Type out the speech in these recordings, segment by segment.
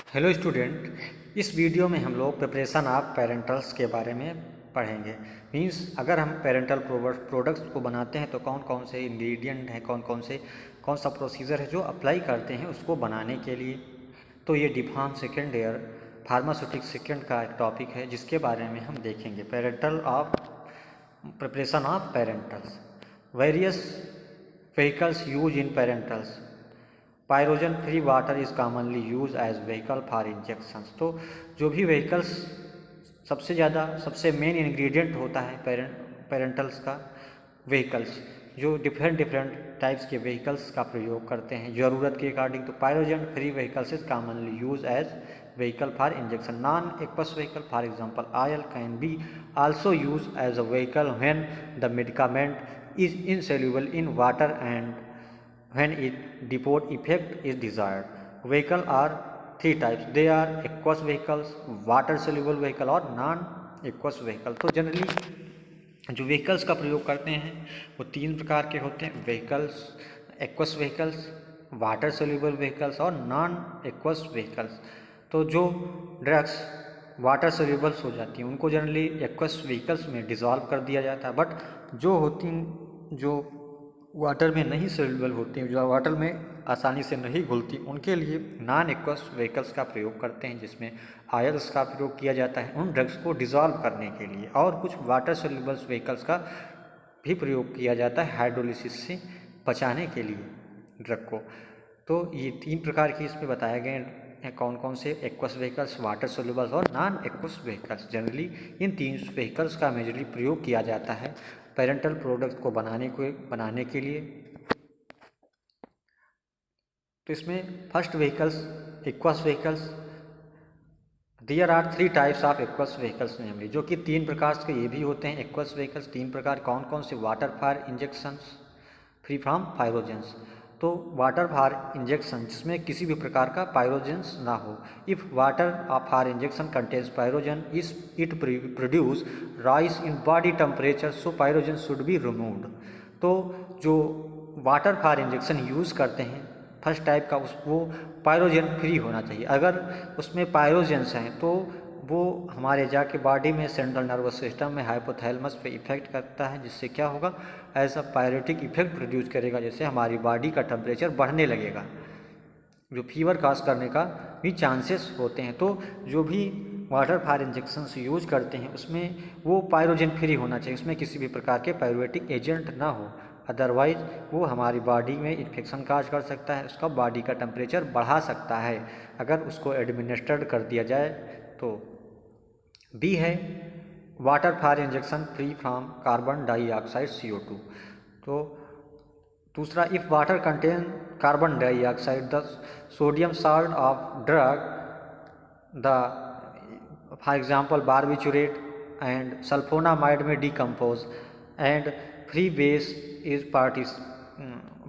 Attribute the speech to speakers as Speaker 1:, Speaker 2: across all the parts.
Speaker 1: Hello student, इस video में हम लोग प्रिपरेशन ऑफ पेरेंटल्स के बारे में पढ़ेंगे। मींस अगर हम पेरेंटल प्रोडक्ट्स को बनाते हैं तो कौन कौन से इंग्रेडिएंट हैं, कौन सा प्रोसीजर है जो अप्लाई करते हैं उसको बनाने के लिए। तो ये D Pharm second year pharmaceutic second का एक टॉपिक है जिसके बारे में हम देखेंगे। Preparation of parentals, various vehicles use in parentals. Pyrogen free water is commonly use as vehicle for injections. तो जो भी व्हीकल्स सबसे मेन इंग्रेडिएंट होता है पेरेंटल्स का, व्हीकल्स जो डिफरेंट डिफरेंट टाइप्स के व्हीकल्स का प्रयोग करते हैं ज़रूरत के अकॉर्डिंग। तो pyrogen free vehicles is commonly use as vehicle for injection. Non aqueous vehicle for example oil can be also use as a vehicle when the medicament is insoluble in water and when its depot effect is desired. Vehicle are three types. They are aqueous vehicles, water soluble vehicle और non aqueous vehicle। तो generally जो vehicles का प्रयोग करते हैं वो तीन प्रकार के होते हैं: vehicles, aqueous vehicles, water soluble vehicles और नॉन एक्वस व्हीकल्स। तो जो ड्रग्स वाटर सोल्यूबल्स हो जाती हैं उनको जनरली एक्वस व्हीकल्स में डिज़ोल्व कर दिया जाता है, बट जो वाटर में नहीं सोल्यूबल होती हैं, जो वाटर में आसानी से नहीं घुलती, उनके लिए नॉन एक्वस व्हीकल्स का प्रयोग करते हैं जिसमें आयल्स का प्रयोग किया जाता है उन ड्रग्स को डिज़ोल्व करने के लिए। और कुछ वाटर सोल्यूबल्स व्हीकल्स का भी प्रयोग किया जाता है हाइड्रोलिसिस से बचाने के लिए ड्रग को। तो ये तीन प्रकार की इसमें बताए गए हैं कौन कौन से: एक्वस व्हीकल्स, वाटर सोल्यूबल्स और non aqueous vehicles. Generally in तीन व्हीकल्स का मेजरली प्रयोग किया जाता है पेरेंटल प्रोडक्ट को बनाने के लिए। तो इसमें first vehicles, aqueous vehicles. There are three types of aqueous vehicles namely, जो कि तीन प्रकार के ये भी होते हैं एक्वस व्हीकल्स। तीन प्रकार कौन कौन से: water for injections free from pyrogens. तो वाटर फॉर इंजेक्शन जिसमें किसी भी प्रकार का पायरोजेंस ना हो। If water for injection contains pyrogen it produce rise in body temperature, so pyrogen should be removed. तो जो वाटर फॉर इंजेक्शन यूज़ करते हैं फर्स्ट टाइप का वो पायरोजन फ्री होना चाहिए। अगर उसमें पायरोजेंस हैं तो वो हमारे जाके बॉडी में सेंट्रल नर्वस सिस्टम में हाइपोथैलेमस पे इफेक्ट करता है, जिससे क्या होगा, ऐसा पायरेटिक इफेक्ट प्रोड्यूस करेगा, जैसे हमारी बॉडी का टेम्परेचर बढ़ने लगेगा, जो फीवर काज करने का भी चांसेस होते हैं। तो जो भी वाटर फॉर इंजेक्शंस यूज करते हैं उसमें वो पायरोजन फ्री होना चाहिए, उसमें किसी भी प्रकार के पायरेटिक एजेंट ना हो, अदरवाइज वो हमारी बॉडी में इन्फेक्शन काज कर सकता है, उसका बॉडी का टेम्परेचर बढ़ा सकता है अगर उसको एडमिनिस्टर्ड कर दिया जाए तो। बी है water for injection free from carbon dioxide CO2। तो दूसरा, if water contain carbon dioxide the sodium salt of drug the for example barbiturate and sulphonamide may decompose and free base is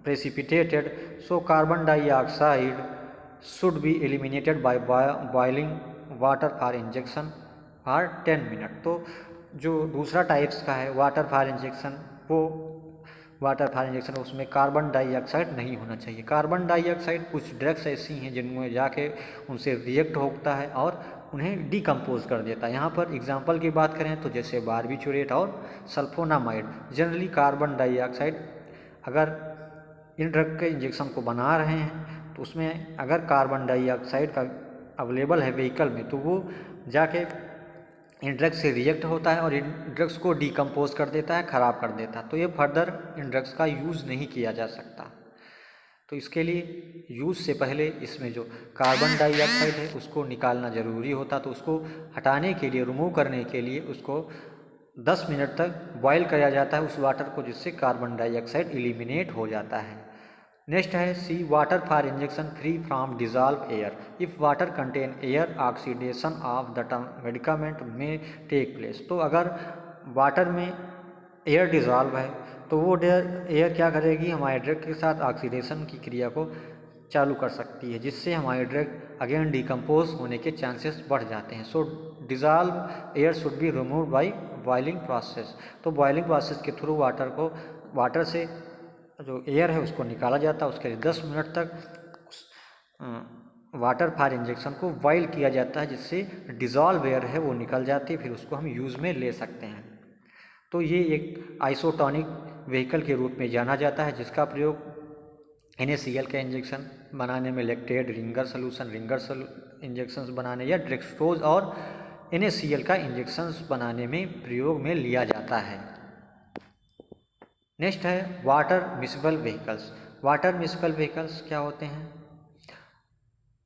Speaker 1: precipitated, so carbon dioxide should be eliminated by boiling water for injection for 10 minute. तो जो दूसरा types का है water for injection उसमें carbon dioxide नहीं होना चाहिए। Carbon dioxide कुछ ड्रग्स ऐसी हैं जिनमें जाके उनसे रिएक्ट होता है और उन्हें डिकम्पोज कर देता है। यहाँ पर एग्जांपल की बात करें तो जैसे बारबिचुरेट और सल्फोनामाइड। जनरली कार्बन डाइऑक्साइड अगर इन ड्रग के इंजेक्शन को बना रहे हैं तो उसमें अगर कार्बन डाइऑक्साइड का अवेलेबल है व्हीकल में तो वो जाके इन ड्रग्स से रिएक्ट होता है और इन ड्रग्स को डिकम्पोज कर देता है, ख़राब कर देता है। तो ये फर्दर इन ड्रग्स का यूज़ नहीं किया जा सकता। तो इसके लिए यूज़ से पहले इसमें जो कार्बन डाइऑक्साइड है उसको निकालना ज़रूरी होता, तो उसको हटाने के लिए, रिमूव करने के लिए उसको 10 मिनट तक बॉयल किया जाता है उस वाटर को, जिससे कार्बन डाइऑक्साइड एलिमिनेट हो जाता है। नेक्स्ट है C water for injection free from dissolve air. If water contain air oxidation of the medicament may take place. तो अगर वाटर में एयर डिजॉल्व है तो वो एयर क्या करेगी, हमारे ड्रग के साथ ऑक्सीडेशन की क्रिया को चालू कर सकती है, जिससे हमारे ड्रग अगेन डिकम्पोज होने के चांसेस बढ़ जाते हैं। So dissolve air should be remove by boiling process. तो बॉइलिंग प्रोसेस के थ्रू वाटर से जो एयर है उसको निकाला जाता है। उसके लिए 10 मिनट तक वाटर फॉर इंजेक्शन को बॉयल किया जाता है, जिससे डिज़ोल्व एयर है वो निकल जाती है, फिर उसको हम यूज़ में ले सकते हैं। तो ये एक आइसोटोनिक व्हीकल के रूप में जाना जाता है, जिसका प्रयोग NaCl का इंजेक्शन बनाने में, लैक्टेट रिंगर सोल्यूशन इंजेक्शंस बनाने, या डेक्सट्रोज और NaCl का इंजेक्शंस बनाने में प्रयोग में लिया जाता है। नेक्स्ट है water miscible vehicles. Water miscible vehicles क्या होते हैं?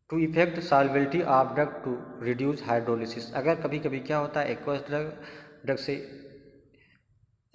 Speaker 1: To effect solubility of drug to reduce hydrolysis. अगर कभी कभी क्या होता है, एक्वस ड्रग से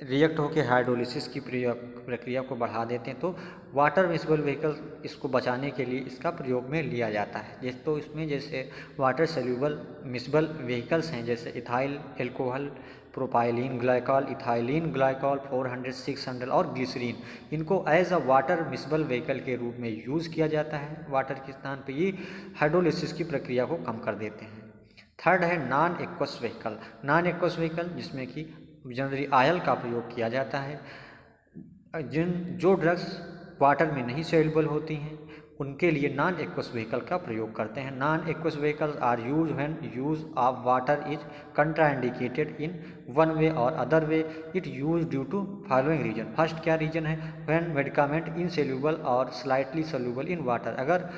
Speaker 1: रिएक्ट होकर हाइड्रोलिसिस की प्रक्रिया को बढ़ा देते हैं, तो वाटर मिसिबल व्हीकल इसको बचाने के लिए इसका प्रयोग में लिया जाता है। तो इसमें जैसे वाटर सोल्यूबल मिसिबल व्हीकल्स हैं, जैसे ethyl alcohol, propylene glycol, ethylene glycol 400, 600 और ग्लिसरीन, इनको as a water miscible vehicle के रूप में यूज़ किया जाता है वाटर के स्थान पे। ये हाइड्रोलिसिस की प्रक्रिया को कम कर देते हैं। थर्ड है non aqueous vehicle. Non aqueous vehicle जिसमें कि जनरली आयल का प्रयोग किया जाता है। जो ड्रग्स वाटर में नहीं सॉल्युबल होती हैं उनके लिए नॉन एक्वस व्हीकल का प्रयोग करते हैं। Non aqueous vehicles are use when use of water is contraindicated in one way और other way it use due to following reason. First क्या रीजन है? व्हेन मेडिकामेंट इनसोल्यूबल और स्लाइटली सोल्यूबल इन वाटर। अगर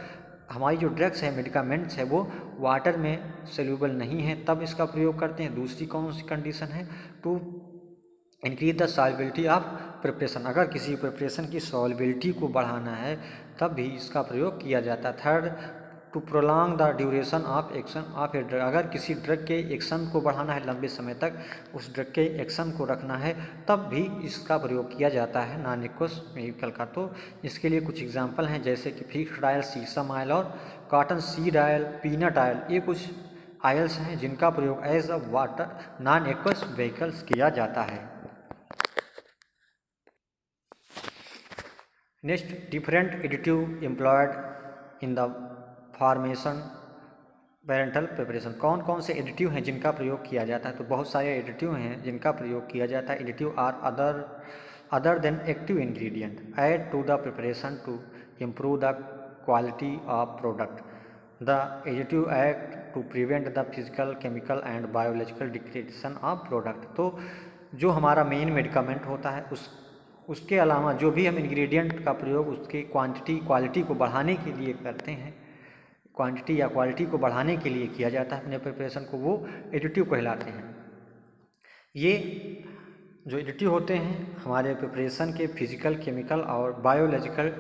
Speaker 1: हमारी जो drugs है, medicaments है, वो वाटर में सोल्यूबल नहीं है तब इसका प्रयोग करते हैं। दूसरी कौन सी कंडीशन है? To increase the solubility of preparation. अगर किसी प्रिपरेशन की सॉल्युबिलिटी को बढ़ाना है तब भी इसका प्रयोग किया जाता है। Third, to prolong the duration of action of a drug. अगर किसी ड्रग के एक्शन को बढ़ाना है, लंबे समय तक उस ड्रग के एक्शन को रखना है, तब भी इसका प्रयोग किया जाता है नॉन एक्वस व्हीकल का। तो इसके लिए कुछ एग्जांपल हैं, जैसे कि फिक्स्ड आयल, सीसम आयल और cotton seed oil, peanut oil, ये कुछ आयल्स हैं जिनका प्रयोग as a water non aqueous vehicles किया जाता है। Next, different additive employed in the formation parental preparation. कौन कौन से एडिटिव हैं जिनका प्रयोग किया जाता है? तो बहुत सारे एडिटिव हैं जिनका प्रयोग किया जाता है। Additive are other than active ingredient add to the preparation to improve the quality of product. The additive act to prevent the physical, chemical and biological degradation of product. तो जो हमारा मेन मेडिकामेंट होता है उसके अलावा जो भी हम इंग्रेडिएंट का प्रयोग उसकी क्वालिटी को बढ़ाने के लिए करते हैं, क्वांटिटी या क्वालिटी को बढ़ाने के लिए किया जाता है अपने प्रिपरेशन को, वो एडिटिव कहलाते हैं। ये जो एडिटिव होते हैं हमारे प्रिपरेशन के फिजिकल, केमिकल और बायोलॉजिकल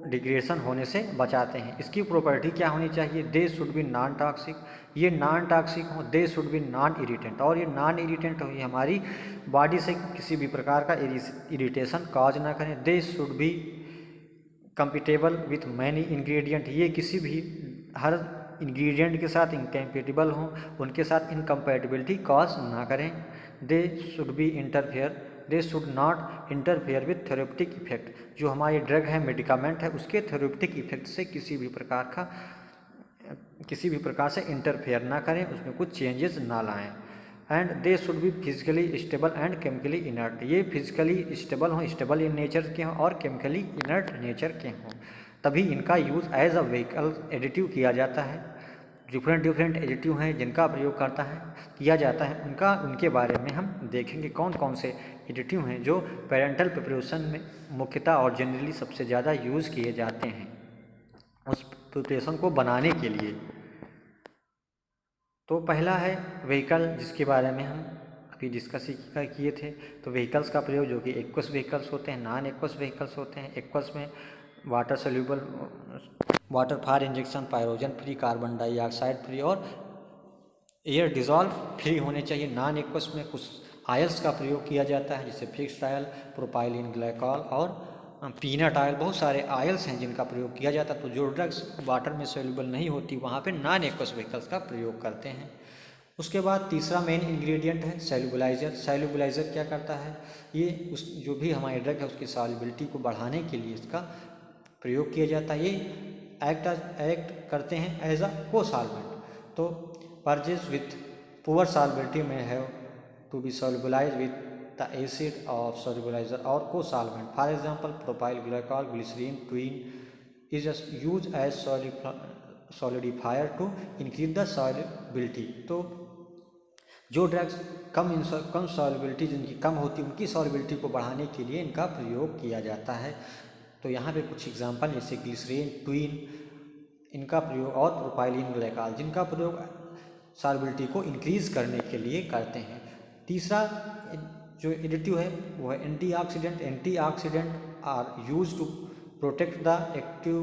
Speaker 1: डिग्रेडेशन होने से बचाते हैं। इसकी प्रॉपर्टी क्या होनी चाहिए? They should be non toxic, ये नॉन टॉक्सिक हो। They should be non irritant, और ये नॉन इरिटेंट हो, ये हमारी बॉडी से किसी भी प्रकार का इरिटेशन कॉज ना करें। They should be compatible with many ingredient, ये किसी भी हर इंग्रेडिएंट के साथ इनकम्पेटेबल हों, उनके साथ इनकम्पेटिबिलिटी कॉज ना करें। They should not interfere with therapeutic effect. जो हमारी ड्रग है, मेडिकामेंट है, उसके थेरेप्यूटिक इफेक्ट से किसी भी प्रकार से इंटरफेयर ना करें, उसमें कुछ चेंजेस ना लाएं। And they should be physically stable and chemically inert, ये फिजिकली स्टेबल हों, स्टेबल इन नेचर के हों और केमिकली इनर्ट नेचर के हों, तभी इनका use as a vehicle additive किया जाता है। डिफरेंट एडिटिव हैं जिनका प्रयोग किया जाता है, उनके बारे में हम देखेंगे कौन कौन से एडिटिव हैं जो पेरेंटल प्रिपरेशन में मुख्यतः और जनरली सबसे ज़्यादा यूज़ किए जाते हैं उस प्रिपरेशन को बनाने के लिए। तो पहला है व्हीकल, जिसके बारे में हम अभी डिस्कस किए थे। तो व्हीकल्स का प्रयोग जो कि एक्वस व्हीकल्स होते हैं, नॉन एक्वस व्हीकल्स होते हैं। एक्वस में water soluble, water for injection, pyrogen free, carbon dioxide free और एयर डिजॉल्व फ्री होने चाहिए। नॉन एक्वस में कुछ आयल्स का प्रयोग किया जाता है, जैसे फिक्स्ड आयल, प्रोपाइलिन ग्लाइकॉल और पीनट आयल, बहुत सारे आयल्स हैं जिनका प्रयोग किया जाता है। तो जो ड्रग्स वाटर में सोल्यूबल नहीं होती वहाँ पे नॉन एक्वस व्हीकल्स का प्रयोग करते हैं। उसके बाद तीसरा मेन इंग्रेडिएंट है सॉल्युबलाइज़र। सॉल्युबलाइज़र क्या करता है? ये जो भी हमारी ड्रग है उसकी सॉल्युबिलिटी को बढ़ाने के लिए इसका प्रयोग किया जाता है। ये एक्ट करते हैं एज अ को सॉल्वेंट। तो purges with poor solubility may have to be solubilize with the acid of solubilizer और cosolvent. For example propyl glycol, glycerin, tween, is use as solidifier to increase the solubility. तो जो drugs कम solubility जिनकी कम होती है उनकी solubility को बढ़ाने के लिए इनका प्रयोग किया जाता है। तो यहाँ पे कुछ एग्जांपल जैसे ग्लिसरीन, ट्विन, इनका प्रयोग, और प्रोपाइलिन ग्लाइकॉल जिनका प्रयोग सॉलिबिलिटी को इंक्रीज करने के लिए करते हैं। तीसरा जो एडिटिव है वो है antioxidant. Antioxidant are use to protect the active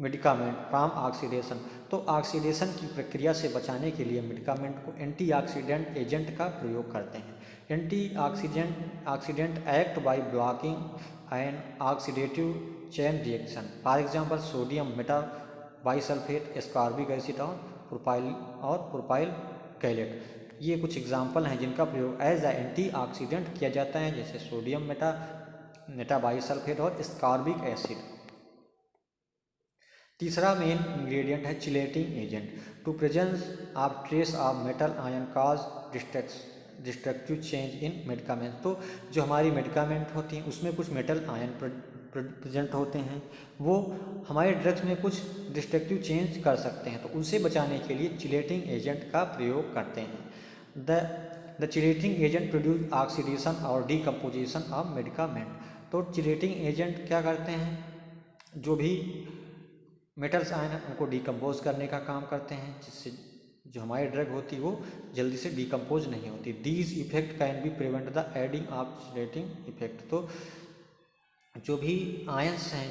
Speaker 1: medicament from oxidation. तो ऑक्सीडेशन की प्रक्रिया से बचाने के लिए मेडिकामेंट को एंटीऑक्सीडेंट एजेंट का प्रयोग करते हैं। Antioxidant act by blocking an oxidative chain reaction, for example sodium metabisulphite, ascorbic acid और प्रोपाइल गैलेट। ये कुछ एग्जांपल हैं जिनका प्रयोग एज ए एंटीऑक्सीडेंट किया जाता है, जैसे सोडियम मेटाबाइसल्फेट और एस्कॉर्बिक एसिड। तीसरा मेन इंग्रेडिएंट है chelating agent. To presence of trace of metal ion cause destructive change in medicament. तो जो हमारी मेडिकामेंट होती हैं उसमें कुछ मेटल आयन प्रेजेंट होते हैं, वो हमारे ड्रग्स में कुछ डिस्ट्रक्टिव चेंज कर सकते हैं, तो उनसे बचाने के लिए चिलेटिंग एजेंट का प्रयोग करते हैं। The chelating agent produce oxidation और डीकम्पोजिशन ऑफ मेडिकामेंट। तो चिलेटिंग एजेंट क्या करते हैं, जो भी मेटल्स आयन हैं उनको डिकम्पोज करने का काम करते हैं, जिससे जो हमारी ड्रग होती है वो जल्दी से डिकम्पोज नहीं होती। These effect can be prevent the adding of chelating effect. तो जो भी आयंस हैं,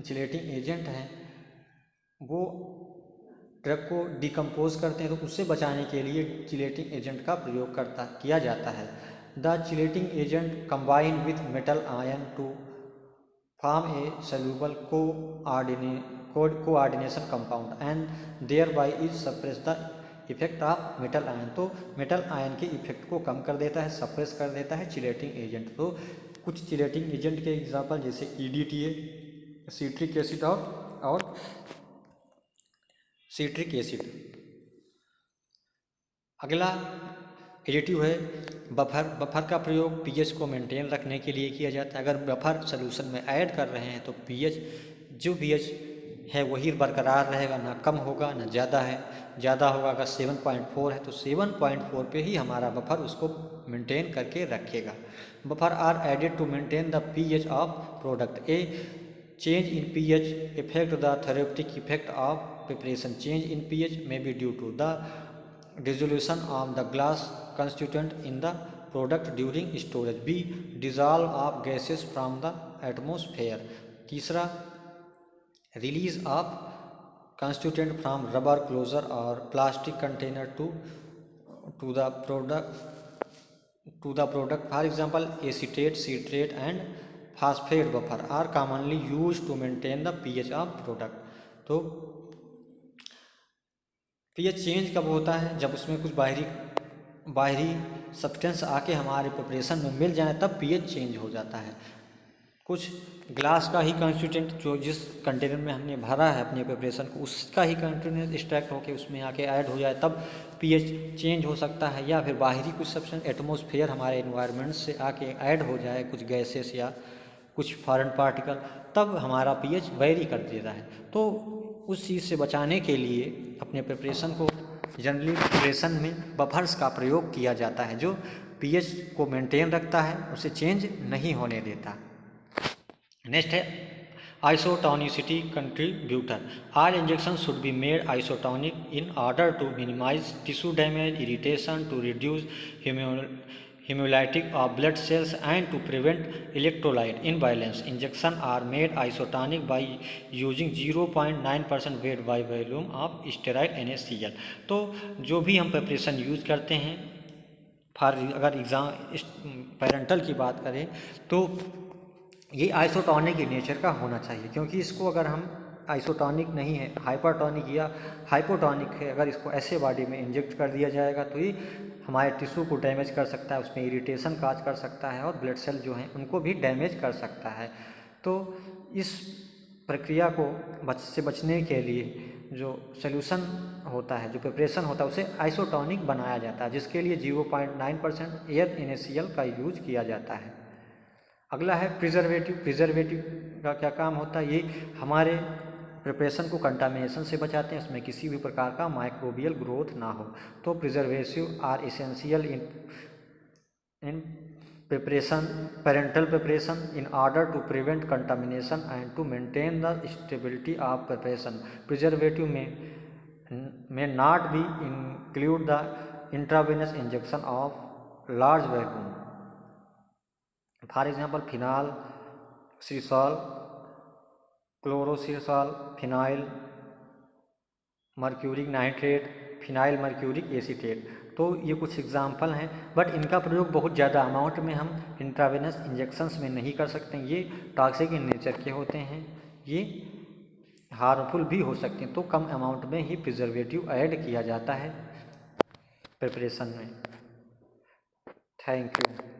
Speaker 1: चिलेटिंग एजेंट हैं, वो ड्रग को डिकम्पोज करते हैं, तो उससे बचाने के लिए चिलेटिंग एजेंट का प्रयोग किया जाता है। The chelating agent combine with metal ion to form a soluble coordination compound and thereby is suppress the effect of metal ion. तो मेटल आयन के इफेक्ट को कम कर देता है, सप्रेस कर देता है चिलेटिंग एजेंट। तो कुछ चिलेटिंग एजेंट के एग्जांपल जैसे EDTA, सिट्रिक एसिड और सिट्रिक एसिड। अगला एडिटिव है बफर। बफर का प्रयोग पीएच को मेंटेन रखने के लिए किया जाता है। अगर बफर सोल्यूशन में ऐड कर रहे हैं तो जो पीएच है वही बरकरार रहेगा, ना कम होगा ना ज़्यादा होगा। अगर 7.4 है तो 7.4 पे ही हमारा बफर उसको मेंटेन करके रखेगा। Buffer are added to maintain the pH of product. A change in pH effect the therapeutic effect of preparation. Change in pH may be due to the dissolution of the glass constituent in the product during storage. B dissolve of gases from the atmosphere. तीसरा release of constituent from rubber closure or plastic container to the product. For example, acetate, citrate and phosphate buffer are commonly used to maintain the pH of product. तो pH change कब होता है, जब उसमें कुछ बाहरी substance आके हमारे प्रिपरेशन में मिल जाए तब पीएच चेंज हो जाता है। कुछ ग्लास का ही कंस्टिट्यूएंट जो जिस कंटेनर में हमने भरा है अपने प्रिपरेशन को, उसका ही कंटेनर एक्सट्रैक्ट होके उसमें आके ऐड हो जाए तब पीएच चेंज हो सकता है। या फिर बाहरी कुछ सब्सटेंस एटमॉस्फेयर हमारे एनवायरनमेंट से आके ऐड हो जाए, कुछ गैसेस या कुछ फॉरेन पार्टिकल, तब हमारा पीएच वेरी कर देता है। तो उस चीज़ से बचाने के लिए अपने प्रिपरेशन को जनरली प्रिपरेशन में बफर्स का प्रयोग किया जाता है, जो पीएच को मेंटेन रखता है, उसे चेंज नहीं होने देता। नेक्स्ट है isotonicity contributor. All injection should be made isotonic in order to minimise tissue damage, irritation, to reduce hemolytic of blood cells and to prevent electrolyte imbalance. Injection are made isotonic by using 0.9% weight by volume of sterile NaCl. तो जो भी हम preparation use करते हैं, अगर parental की बात करें तो ये आइसोटोनिक के नेचर का होना चाहिए, क्योंकि इसको अगर हम आइसोटोनिक नहीं है, हाइपरटोनिक या हाइपोटोनिक है, अगर इसको ऐसे बॉडी में इंजेक्ट कर दिया जाएगा तो ये हमारे टिश्यू को डैमेज कर सकता है, उसमें इरिटेशन काज कर सकता है और ब्लड सेल जो हैं उनको भी डैमेज कर सकता है। तो इस प्रक्रिया को बचने के लिए जो सोल्यूशन होता है, जो प्रिपरेशन होता है, उसे आइसोटोनिक बनाया जाता है, जिसके लिए 0.9% एयर NaCl का यूज किया जाता है। अगला है प्रिजर्वेटिव। प्रिजर्वेटिव का क्या काम होता है? ये हमारे प्रिपरेशन को कंटामिनेशन से बचाते हैं, उसमें किसी भी प्रकार का माइक्रोबियल ग्रोथ ना हो। तो preservative are essential in preparation parental preparation in order to prevent contamination and to maintain the stability of preparation. Preservative may not be include the intravenous injection of large volume. For example, phenol, cresol, chlorocresol, phenyl mercuric nitrate, phenyl mercuric acetate. तो ये कुछ example हैं, but इनका प्रयोग बहुत ज़्यादा amount में हम इंट्रावेनस इंजेक्शंस में नहीं कर सकते। ये टॉक्सिक इन नेचर के होते हैं, ये हार्मफुल भी हो सकते हैं। तो कम अमाउंट में ही प्रिजर्वेटिव ऐड किया जाता है प्रिपरेशन में। Thank you.